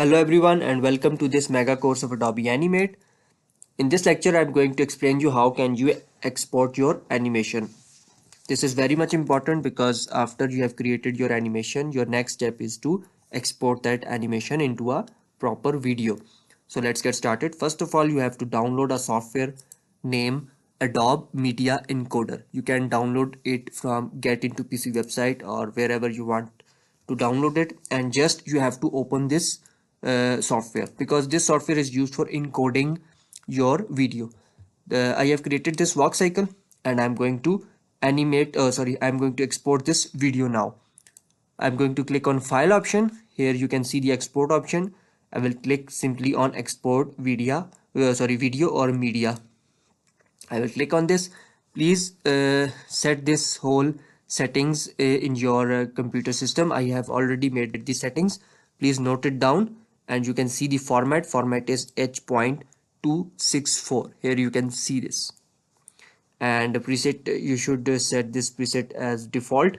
Hello everyone and welcome to this mega course of Adobe Animate. In this lecture I'm going to explain you how can you export your animation. This is very much important because after you have created your animation, your next step is to export that animation into a proper video. So let's get started. First of all, you have to download a software named Adobe Media Encoder. You can download it from Get Into PC website or wherever you want to download it, and just you have to open this software because this software is used for encoding your video. I have created this walk cycle and I'm going to I'm going to export this video now. I'm going to click on file option. Here you can see the export option. I will click simply on export video or media. I will click on this. Please set this whole settings in your computer system. I have already made the settings. Please note it down, and you can see the format is H.264. Here you can see this, and the preset you should set this preset as default,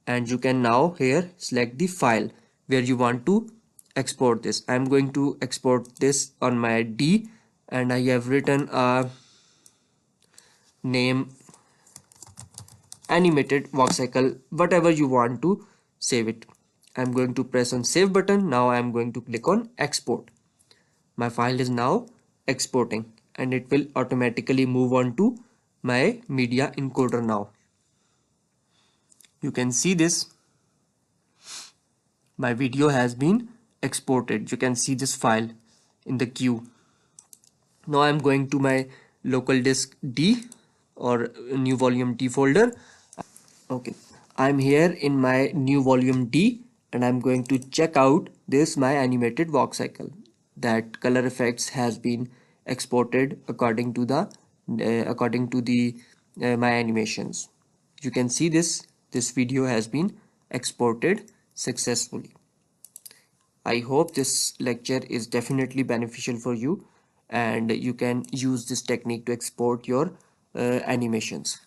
and you can now here select the file where you want to export this. I'm going to export this on my D, and I have written a name animated walk cycle, whatever you want to save it. I'm going to press on save button. Now I'm going to click on export. My file is now exporting and it will automatically move on to my media encoder now. You can see this. My video has been exported. You can see this file in the queue. Now I'm going to my local disk D or new volume D folder. Okay, I'm here in my new volume D and I'm going to check out this my animated walk cycle. That color effects has been exported according to the my animations. You can see this video has been exported successfully. I hope this lecture is definitely beneficial for you and you can use this technique to export your animations.